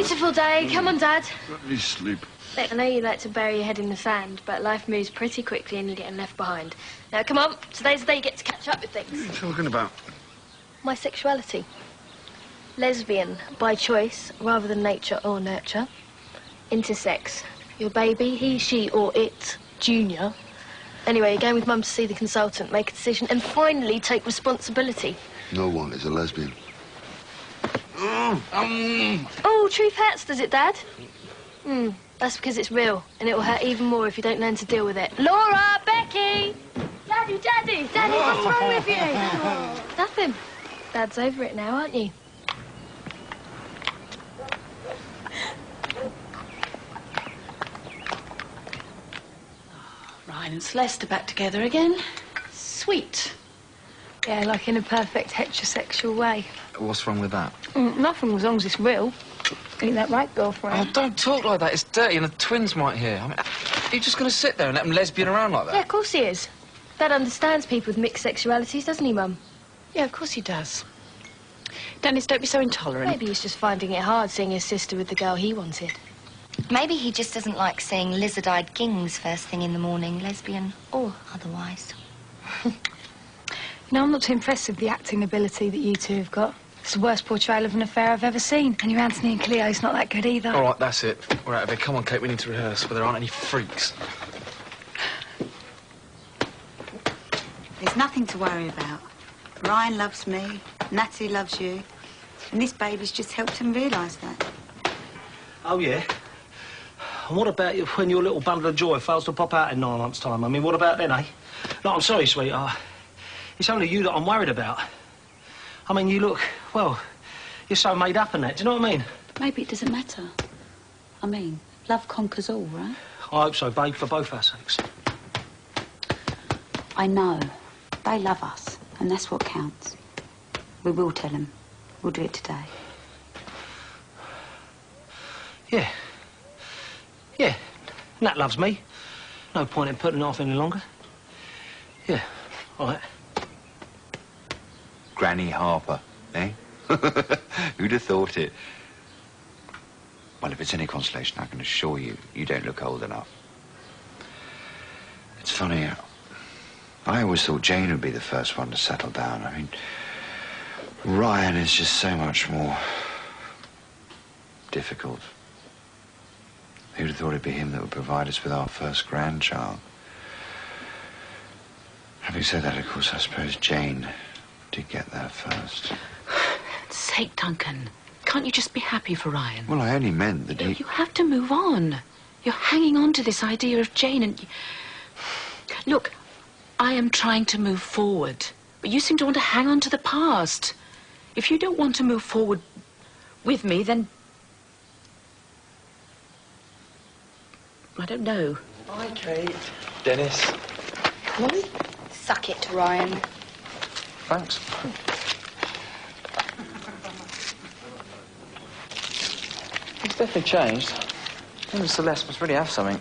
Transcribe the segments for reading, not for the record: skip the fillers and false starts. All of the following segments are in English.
beautiful day. Come on, Dad. Let me sleep. Look, I know you like to bury your head in the sand, but life moves pretty quickly and you're getting left behind. Now, come on. Today's the day you get to catch up with things. What are you talking about? My sexuality. Lesbian, by choice, rather than nature or nurture. Intersex. Your baby, he, she, or it, junior. Anyway, you're going with Mum to see the consultant, make a decision, and finally take responsibility. No one is a lesbian. Oh, truth hurts, does it, Dad? That's because it's real, and it will hurt even more if you don't learn to deal with it. Laura! Becky! Daddy, Daddy! Daddy, what's wrong with you? Nothing. Dad's over it now, aren't you? Ryan and Celeste are back together again. Sweet. Yeah, like in a perfect heterosexual way. What's wrong with that? Nothing, as long as it's real. Ain't that right, girlfriend? Oh, don't talk like that. It's dirty and the twins might hear. I mean, are you just going to sit there and let them lesbian around like that? Yeah, of course he is. Dad understands people with mixed sexualities, doesn't he, Mum? Yeah, of course he does. Dennis, don't be so intolerant. Maybe he's just finding it hard seeing his sister with the girl he wanted. Maybe he just doesn't like seeing lizard-eyed kings first thing in the morning, lesbian or otherwise. No, I'm not too impressed with the acting ability that you two have got. It's the worst portrayal of an affair I've ever seen. And your Anthony and Cleo's not that good either. All right, that's it. We're out of here. Come on, Kate, we need to rehearse, but there aren't any freaks. There's nothing to worry about. Ryan loves me, Natalie loves you, and this baby's just helped him realise that. Oh, yeah? And what about when your little bundle of joy fails to pop out in 9 months' time? I mean, what about then, eh? No, I'm sorry, sweetheart. It's only you that I'm worried about. I mean, you look, well, you're so made up in that, do you know what I mean? Maybe it doesn't matter. I mean, love conquers all, right? I hope so, babe, for both our sakes. I know. They love us, and that's what counts. We will tell them. We'll do it today. Yeah. Yeah. Nat loves me. No point in putting it off any longer. Yeah, all right. Granny Harper, eh? Who'd have thought it? Well, if it's any consolation, I can assure you, you don't look old enough. It's funny, I always thought Jane would be the first one to settle down. I mean, Ryan is just so much more difficult. Who'd have thought it'd be him that would provide us with our first grandchild? Having said that, of course, I suppose Jane did get there first. For God's sake, Duncan. Can't you just be happy for Ryan? Well, I only meant that he... You have to move on. You're hanging on to this idea of Jane and... Look, I am trying to move forward, but you seem to want to hang on to the past. If you don't want to move forward with me, then... I don't know. Hi, Kate. Dennis. Molly? Suck it, Ryan. Thanks. It's definitely changed. Him and Celeste must really have something.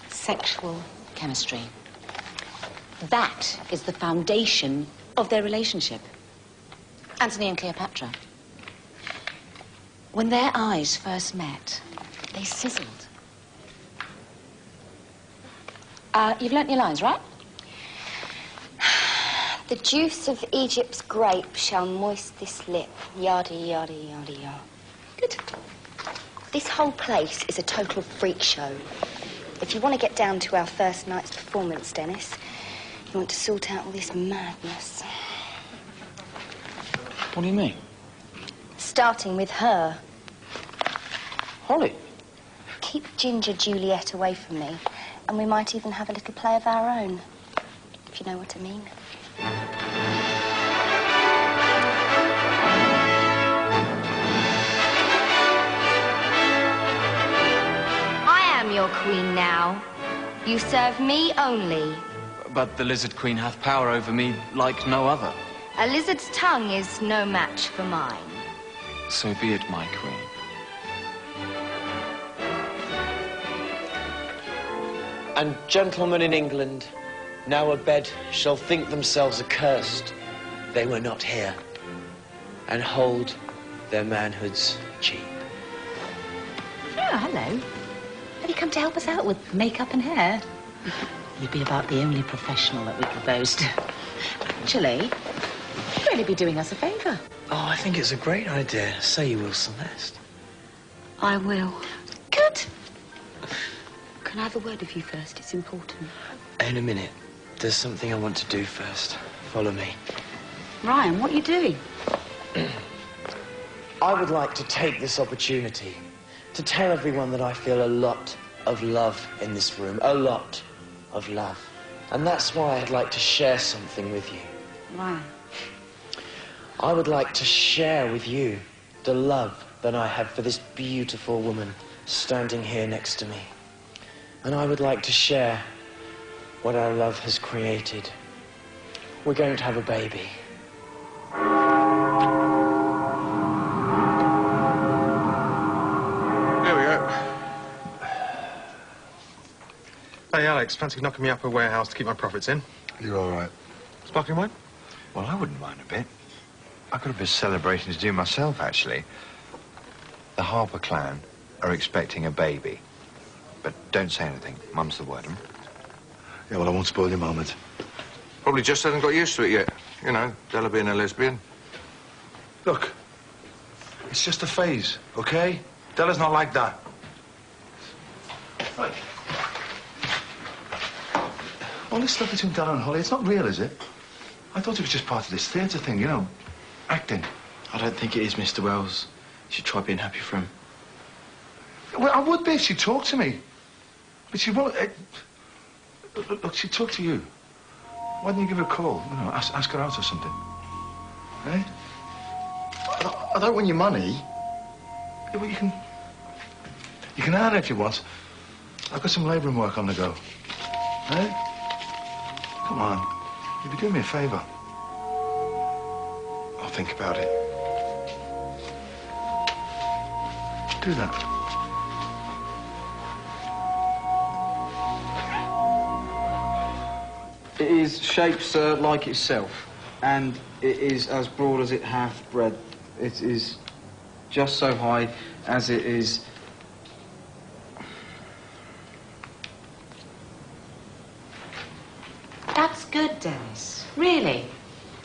Sexual chemistry. That is the foundation of their relationship. Anthony and Cleopatra. When their eyes first met, they sizzled. You've learnt your lines, right? The juice of Egypt's grape shall moist this lip. Yada, yada, yada, yada. Good. This whole place is a total freak show. If you want to get down to our first night's performance, Dennis, you want to sort out all this madness. What do you mean? Starting with her. Holly? Keep Ginger Juliet away from me, and we might even have a little play of our own, if you know what I mean. I am your queen now. You serve me only. But the Lizard Queen hath power over me like no other. A lizard's tongue is no match for mine. So be it, my queen. And gentlemen in England, now abed, shall think themselves accursed. They were not here. and hold their manhoods cheap. Oh, hello. Have you come to help us out with makeup and hair? You'd be about the only professional that we proposed. Actually, you'd really be doing us a favour. Oh, I think it's a great idea. Say you will, Celeste. I will. Good. Can I have a word with you first? It's important. In a minute. There's something I want to do first. Follow me. Ryan, what are you doing? I would like to take this opportunity to tell everyone that I feel a lot of love in this room. A lot of love. And that's why I'd like to share something with you. Ryan. I would like to share with you the love that I have for this beautiful woman standing here next to me. And I would like to share what our love has created. We're going to have a baby. Here we go. Hey, Alex, fancy knocking me up a warehouse to keep my profits in? You're all right. Sparkling wine? Well, I wouldn't mind a bit. I've got a bit of celebrating to do myself, actually. The Harper clan are expecting a baby. But don't say anything. Mum's the word, Yeah, well, I won't spoil your moment. Probably just hasn't got used to it yet. You know, Della being a lesbian. Look, it's just a phase, okay? Della's not like that. Right. All this stuff between Della and Holly, it's not real, is it? I thought it was just part of this theatre thing, you know, acting. I don't think it is, Mr. Wells. You should try being happy for him. Well, I would be if she talked to me. But she won't... Look, she talked to you. Why didn't you give her a call? You know, ask her out or something. Eh? I don't want your money. Yeah, well, you can earn it if you want. I've got some labouring work on the go. Eh? Come on. You'd be doing me a favour. I'll think about it. Do that. It is shaped, sir, like itself, and it is as broad as it hath breadth. It is just so high as it is. That's good, Dennis. Really.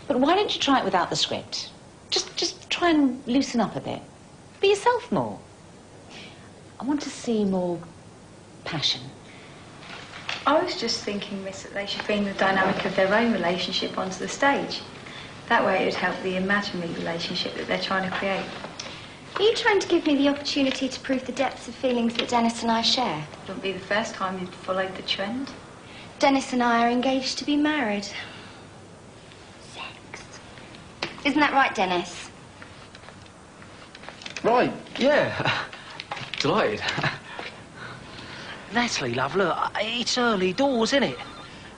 But why don't you try it without the script? Just try and loosen up a bit. Be yourself more. I want to see more passion. I was just thinking, Miss, that they should bring the dynamic of their own relationship onto the stage. That way it would help the imaginary relationship that they're trying to create. Are you trying to give me the opportunity to prove the depths of feelings that Dennis and I share? It wouldn't be the first time you'd followed the trend. Dennis and I are engaged to be married. Sex. Isn't that right, Dennis? Right, yeah. Delighted. Natalie, love, look, it's early doors, isn't it?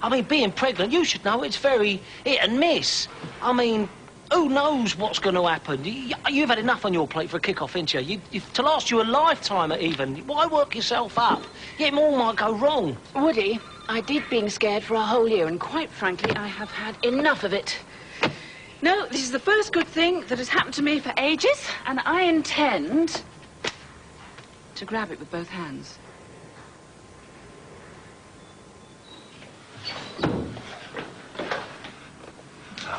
I mean, being pregnant, you should know it's very hit and miss. I mean, who knows what's going to happen? You've had enough on your plate for a kick-off, ain't you? To last you a lifetime even. Why work yourself up? Yet more might go wrong. Woody, I did being scared for a whole year, and quite frankly, I have had enough of it. No, this is the first good thing that has happened to me for ages, and I intend to grab it with both hands.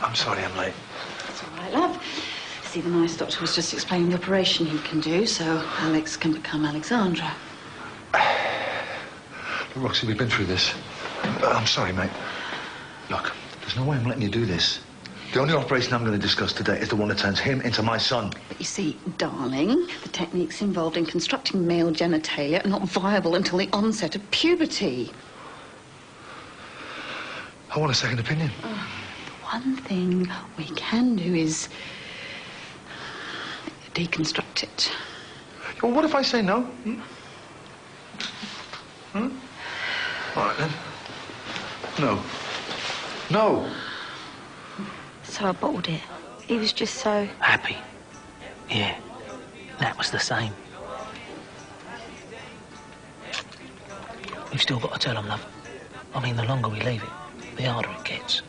I'm sorry I'm late. It's all right, love. See, the nice doctor was just explaining the operation he can do, so Alex can become Alexandra. Roxy, we've been through this. I'm sorry, mate. Look, there's no way I'm letting you do this. The only operation I'm going to discuss today is the one that turns him into my son. But you see, darling, the techniques involved in constructing male genitalia are not viable until the onset of puberty. I want a second opinion. One thing we can do is deconstruct it. Well, what if I say no? All right, then. No. No. So I bottled it. He was just so... Happy. Yeah, that was the same. We've still got to tell him, love. I mean, the longer we leave it, the harder it gets.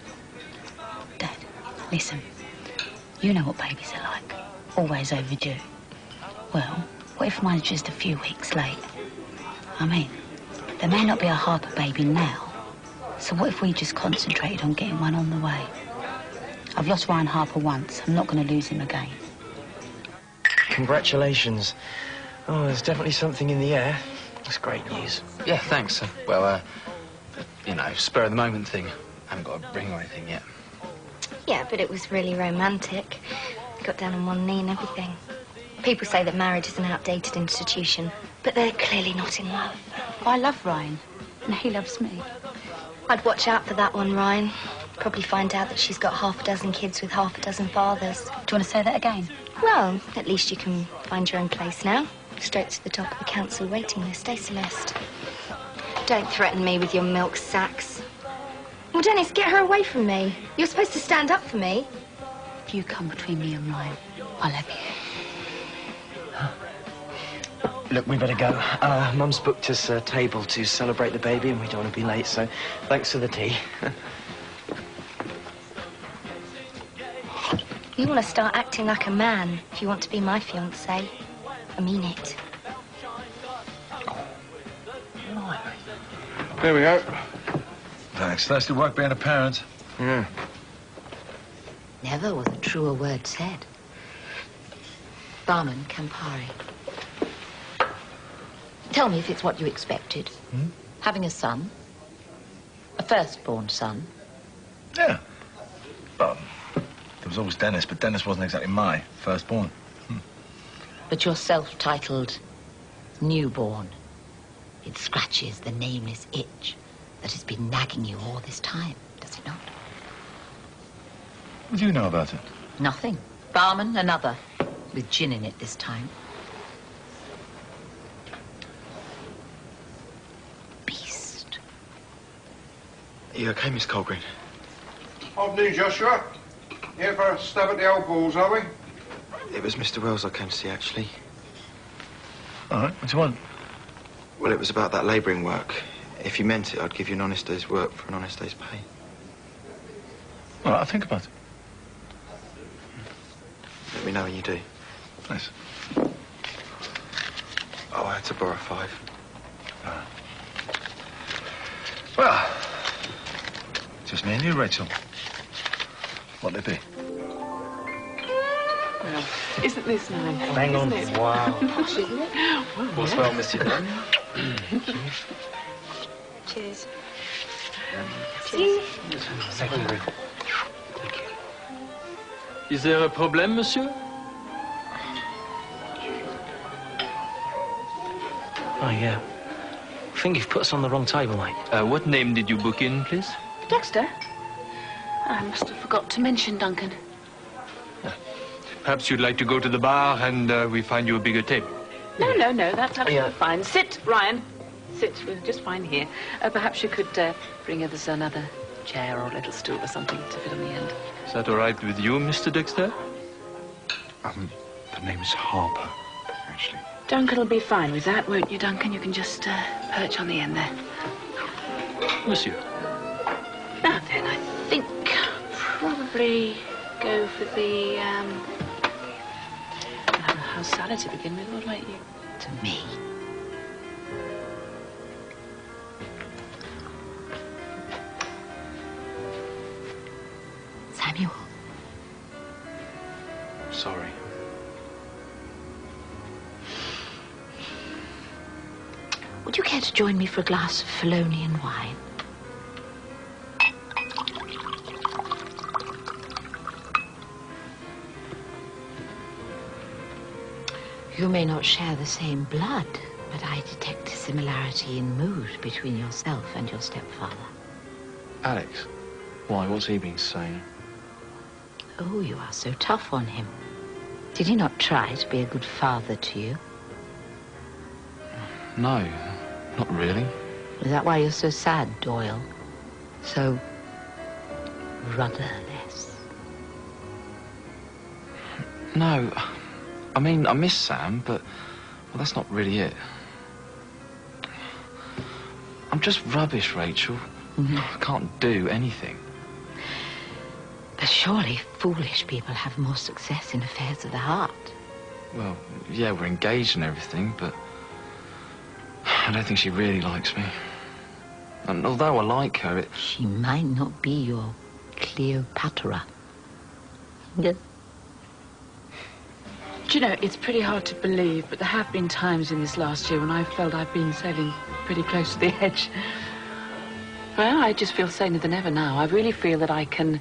Dad, listen. You know what babies are like. always overdue. Well, what if mine's just a few weeks late? I mean, there may not be a Harper baby now, so what if we just concentrated on getting one on the way? I've lost Ryan Harper once. I'm not going to lose him again. Congratulations. Oh, there's definitely something in the air. That's great news. Yeah, thanks. Well, you know, spur of the moment thing. I haven't got a ring or anything yet. Yeah, but it was really romantic. We got down on one knee and everything. People say that marriage is an outdated institution, but they're clearly not in love. I love Ryan, and he loves me. I'd watch out for that one, Ryan. Probably find out that she's got half a dozen kids with half a dozen fathers. Do you want to say that again? Well, at least you can find your own place now. Straight to the top of the council waiting list, eh, Celeste? Don't threaten me with your milk sacks. Well, Dennis, get her away from me. You're supposed to stand up for me. If you come between me and Ryan, I'll have you. Look, we better go. Mum's booked us a table to celebrate the baby, and we don't want to be late, so thanks for the tea. You want to start acting like a man if you want to be my fiancé. I mean it. There we go. Thanks. That's the work being a parent. Yeah. Never was a truer word said. Barman Campari. Tell me if it's what you expected. Having a son. A firstborn son. Yeah. There was always Dennis, but Dennis wasn't exactly my firstborn. But your self-titled newborn. It scratches the nameless itch that has been nagging you all this time, does it not? What do you know about it? Nothing. Barman, another. With gin in it this time. Beast. Are you okay, Miss Colgreen? Afternoon, Joshua. Here for a stab at the old balls, are we? It was Mr. Wells I came to see, actually. All right, what do you want? Well, it was about that labouring work. If you meant it, I'd give you an honest day's work for an honest day's pay. All right, I'll think about it. Let me know when you do. Nice. Oh, I had to borrow 5. Well, just me and you, Rachel. What'll it be? Well, isn't this nice? Hang on. Isn't it? Wow. Posh, isn't it? All's well, Monsieur. Thank you. Cheers. Thank you. Is there a problem, monsieur? Oh, yeah. I think you've put us on the wrong table, mate. What name did you book in, please? Dexter? I must have forgot to mention Duncan. Perhaps you'd like to go to the bar and we find you a bigger table. No, that's absolutely fine. Sit, Ryan. Sit. We're just fine here. Perhaps you could bring us another chair or a little stool or something to fit on the end. Is that all right with you, Mr. Dexter? The name's Harper, actually. Duncan will be fine with that, won't you, Duncan? You can just perch on the end there. Monsieur. Now then, I think probably go for the house salad to begin with. What about you? To me. Samuel. Sorry. Would you care to join me for a glass of Falonian wine? You may not share the same blood, but I detect a similarity in mood between yourself and your stepfather. Alex? Why? What's he been saying? Oh, you are so tough on him. Did he not try to be a good father to you? No, not really. Is that why you're so sad, Doyle? So rudderless? No, I mean, I miss Sam, but well, that's not really it. I'm just rubbish, Rachel. I can't do anything. But surely foolish people have more success in affairs of the heart. Well, yeah, we're engaged and everything, but I don't think she really likes me. And although I like her, She might not be your Cleopatra. Yeah. Do you know, it's pretty hard to believe, but there have been times in this last year when I've felt I've been sailing pretty close to the edge. Well, I just feel saner than ever now. I really feel that I can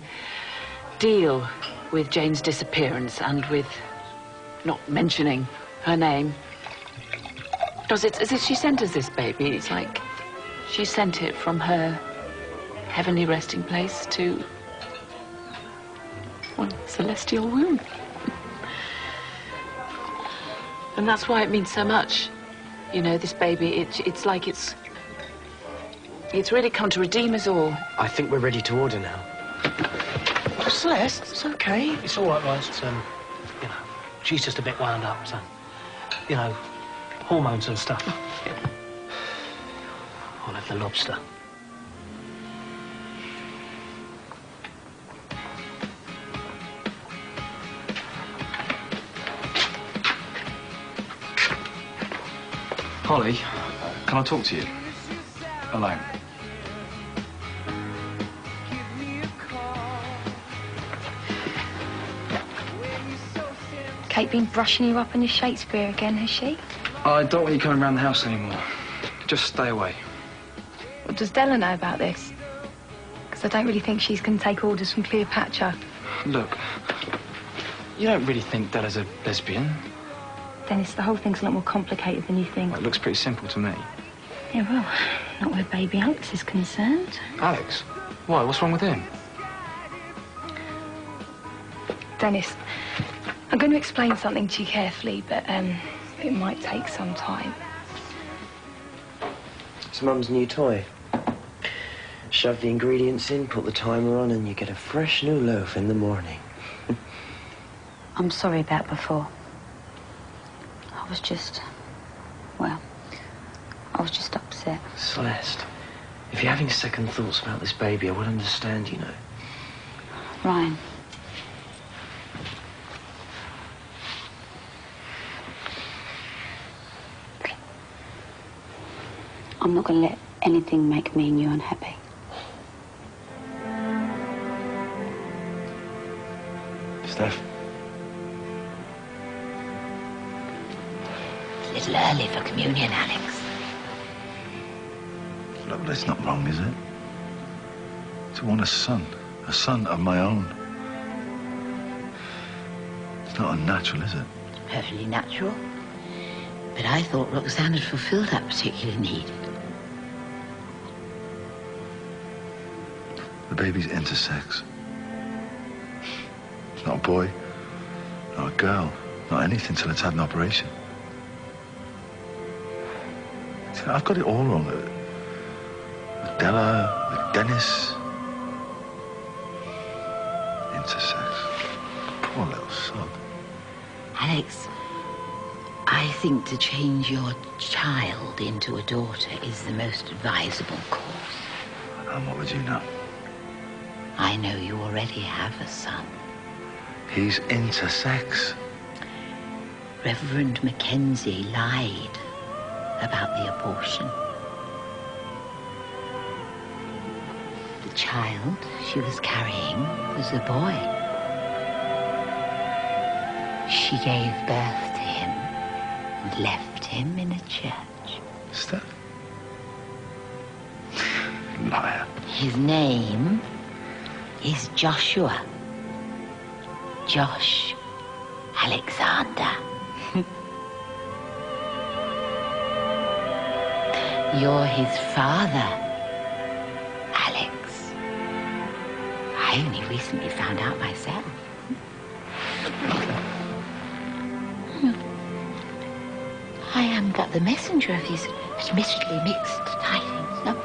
deal with Jane's disappearance and with not mentioning her name. Because it's as if she sent us this baby. It's like she sent it from her heavenly resting place to, well, celestial womb. And that's why it means so much. You know, this baby, it's like it's really come to redeem us all. I think we're ready to order now. Oh, Celeste, it's okay. It's all right, Rose. You know, she's just a bit wound up, so, you know, hormones and stuff. I'll have the lobster. Holly, can I talk to you? Alone. Kate been brushing you up on your Shakespeare again, has she? I don't want you coming around the house anymore. Just stay away. Well, does Della know about this? Because I don't really think she's going to take orders from Cleopatra. Look, you don't really think Della's a lesbian. Dennis, the whole thing's a lot more complicated than you think. Well, it looks pretty simple to me. Yeah, well, not where baby Alex is concerned. Alex? Why? What's wrong with him? Dennis, I'm going to explain something to you carefully, but it might take some time. It's Mum's new toy. Shove the ingredients in, put the timer on, and you get a fresh new loaf in the morning. I'm sorry about before. I was just upset. Celeste, if you're having second thoughts about this baby, I would understand, you know. Ryan. I'm not going to let anything make me and you unhappy. Steph? It's a little early for communion, Alex. No, but that's not wrong, is it? To want a son of my own. It's not unnatural, is it? Perfectly natural. But I thought Roxanne had fulfilled that particular need. The baby's intersex. It's not a boy, not a girl, not anything till it's had an operation. See, I've got it all wrong. With Della, with Dennis. Intersex. Poor little sod. Alex, I think to change your child into a daughter is the most advisable course. And what would you know? I know you already have a son. He's intersex. Reverend Mackenzie lied about the abortion. The child she was carrying was a boy. She gave birth to him and left him in a church. Steph? Liar. His name is Joshua. Josh Alexander. You're his father, Alex. I only recently found out myself. I am but the messenger of his admittedly mixed tidings, no?